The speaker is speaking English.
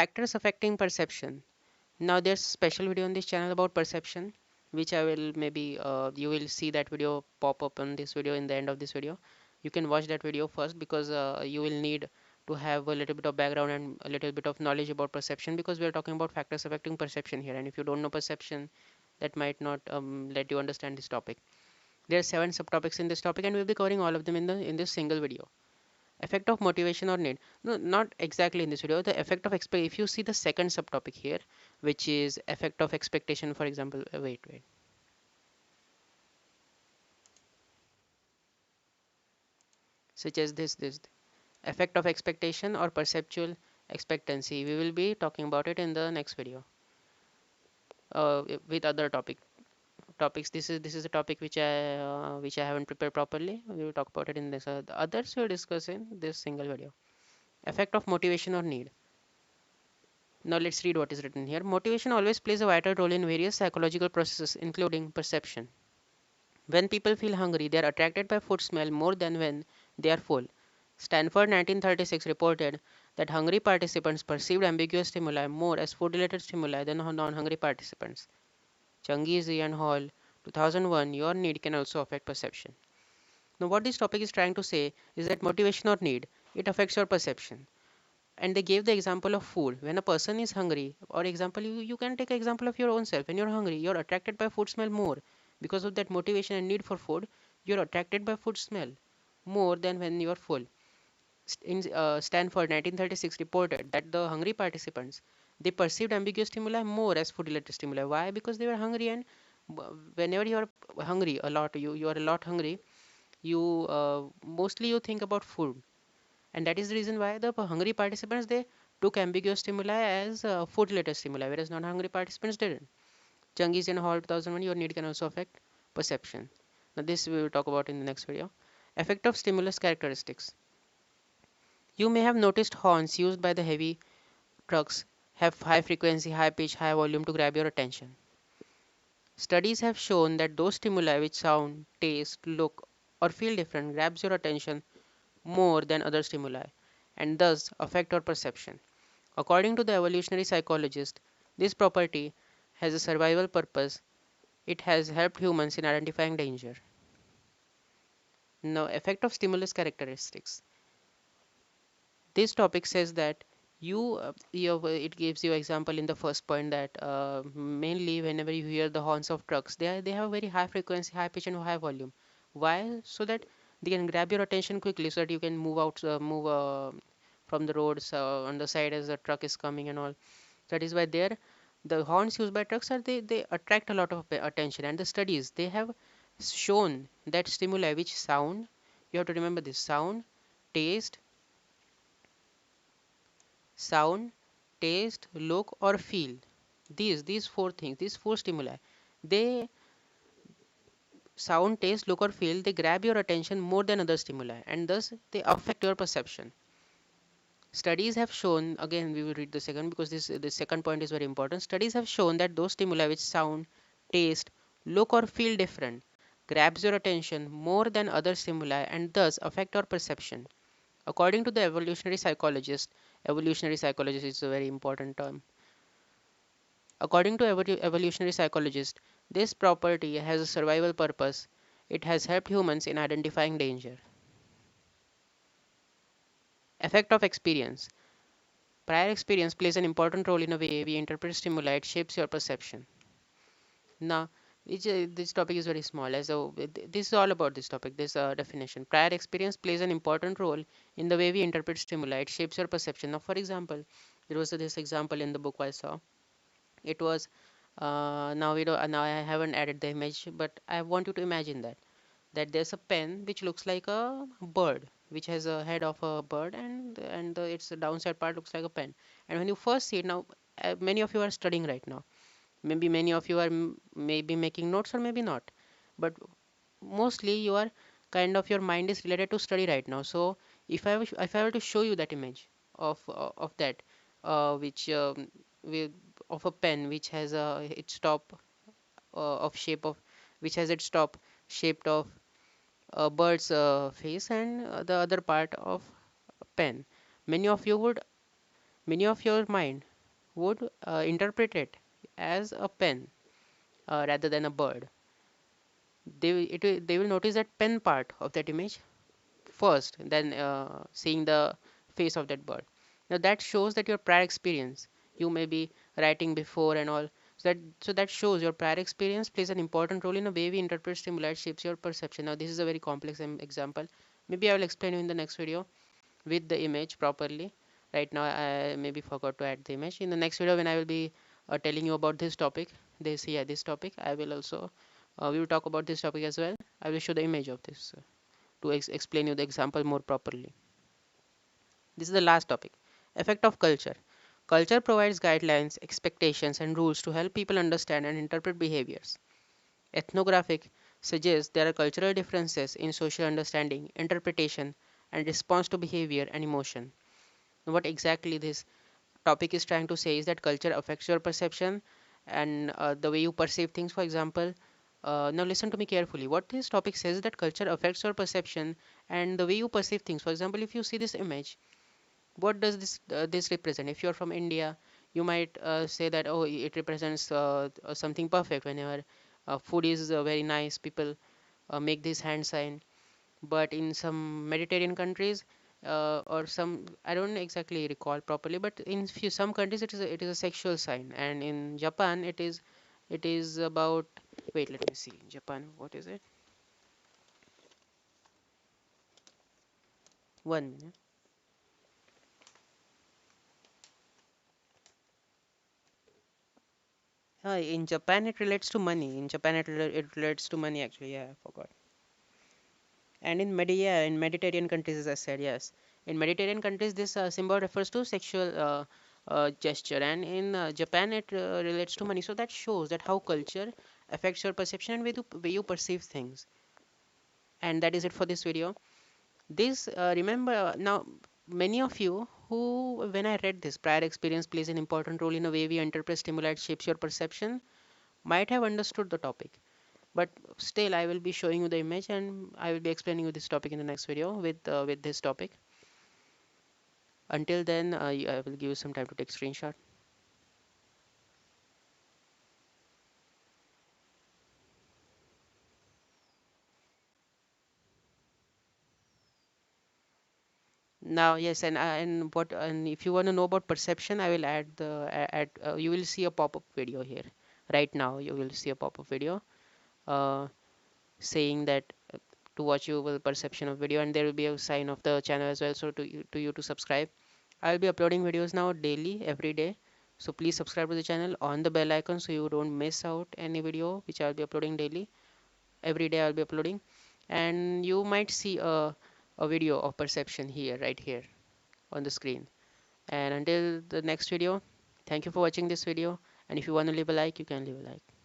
Factors affecting perception. Now there's a special video on this channel about perception, which I will maybe you will see that video pop up on this video in the end of this video. You can watch that video first because you will need to have a little bit of background and a little bit of knowledge about perception, because we are talking about factors affecting perception here, and if you don't know perception, that might not let you understand this topic. There are 7 subtopics in this topic, and we'll be covering all of them in this single video. Effect of motivation or need. No, not exactly in this video. The effect of expect. If you see the second subtopic here, which is effect of expectation, for example, wait, such as this effect of expectation or perceptual expectancy. We will be talking about it in the next video with other topics. This is a topic which I haven't prepared properly. We will talk about it in this. The others we will discuss in this single video. Effect of motivation or need. Now let's read what is written here. Motivation always plays a vital role in various psychological processes, including perception. When people feel hungry, they are attracted by food smell more than when they are full. Stanford 1936 reported that hungry participants perceived ambiguous stimuli more as food-related stimuli than non-hungry participants. Changizi and Hall, 2001, your need can also affect perception. Now what this topic is trying to say is that motivation or need, it affects your perception. And they gave the example of food. When a person is hungry, or example, you can take an example of your own self. When you're hungry, you're attracted by food smell more. Because of that motivation and need for food, you're attracted by food smell more than when you're full. In Stanford 1936 reported that the hungry participants, they perceived ambiguous stimuli more as food related stimuli. Why? Because they were hungry, and whenever you're hungry a lot, you are a lot hungry, you mostly you think about food, and that is the reason why the hungry participants, they took ambiguous stimuli as food related stimuli, whereas non-hungry participants didn't. Changiz and Hall 2001, your need can also affect perception. Now this we will talk about in the next video. Effect of stimulus characteristics. You may have noticed horns used by the heavy trucks have high frequency, high pitch, high volume to grab your attention. Studies have shown that those stimuli which sound, taste, look, or feel different grabs your attention more than other stimuli, and thus affect our perception. According to the evolutionary psychologist, this property has a survival purpose. It has helped humans in identifying danger. Now, effect of stimulus characteristics. This topic says that it gives you example in the first point that mainly whenever you hear the horns of trucks, they have a very high frequency, high pitch, and high volume. Why? So that they can grab your attention quickly, so that you can move from the roads on the side as the truck is coming and all. That is why the horns used by trucks are they attract a lot of attention, and the studies they have shown that stimuli which sound, you have to remember this: taste sound, taste, look, or feel. These 4 things, these 4 stimuli, they sound, taste, look, or feel, they grab your attention more than other stimuli, and thus they affect your perception. Studies have shown, again we will read the second because this second point is very important. Studies have shown that those stimuli which sound, taste, look, or feel different grabs your attention more than other stimuli, and thus affect our perception. According to the evolutionary psychologist is a very important term. According to evolutionary psychologists, this property has a survival purpose. It has helped humans in identifying danger. Effect of experience. Prior experience plays an important role in the way we interpret stimuli. It shapes your perception. Now, this topic is very small. This is all about this topic, this definition. Prior experience plays an important role in the way we interpret stimuli. It shapes your perception. Now, for example, there was this example in the book I saw. It was now we don't now I haven't added the image, but I want you to imagine that there's a pen which looks like a bird, which has a head of a bird, and its downside part looks like a pen. And when you first see it, now many of you are studying right now. Maybe many of you are maybe making notes or maybe not, but mostly you are kind of your mind is related to study right now. So if I were to show you that image of that which with of a pen which has its top of shape of which has its top shaped of a bird's face, and the other part of a pen, many of you would many of your mind would interpret it as a pen rather than a bird. They will notice that pen part of that image first, then seeing the face of that bird. Now that shows that your prior experience, you may be writing before and all, so that shows your prior experience plays an important role in the way we interpret stimuli, shapes your perception. Now this is a very complex example. Maybe I will explain you in the next video with the image properly. Right now I maybe forgot to add the image. In the next video when I will be telling you about this topic, this topic, I will also we will talk about this topic as well. I will show the image of this to explain you the example more properly. This is the last topic. Effect of culture. Culture provides guidelines, expectations, and rules to help people understand and interpret behaviors. Ethnographic suggests there are cultural differences in social understanding, interpretation, and response to behavior and emotion. What exactly this topic is trying to say is that culture affects your perception and the way you perceive things. For example, now listen to me carefully. What this topic says is that culture affects your perception and the way you perceive things. For example, if you see this image, what does this represent? If you're from India, you might say that, oh, it represents something perfect. Whenever food is very nice, people make this hand sign. But in some Mediterranean countries, or some, I don't exactly recall properly, but in some countries it is a sexual sign, and in Japan it is about, wait, let me see, Japan, what is it? One minute. In Japan it relates to money. In Japan it relates to money actually. Yeah, I forgot. And in Mediterranean countries, as I said, yes, in Mediterranean countries, this symbol refers to sexual gesture, and in Japan, it relates to money. So that shows that how culture affects your perception and way you perceive things. And that is it for this video. This remember now, many of you who, when I read this, prior experience plays an important role in the way we interpret stimuli, shapes your perception, might have understood the topic. But still I will be showing you the image and I will be explaining you this topic in the next video with this topic. Until then, I will give you some time to take screenshot. Now yes, and if you want to know about perception, I will add you will see a pop-up video here. Right now you will see a pop-up video uh, saying that to watch your perception of video, and there will be a sign of the channel as well, so to you to subscribe. I'll be uploading videos now daily, every day. So please subscribe to the channel on the bell icon so you don't miss out any video which I'll be uploading daily. Every day I'll be uploading. And you might see a video of perception here, right here on the screen. And until the next video, thank you for watching this video. And if you want to leave a like, you can leave a like.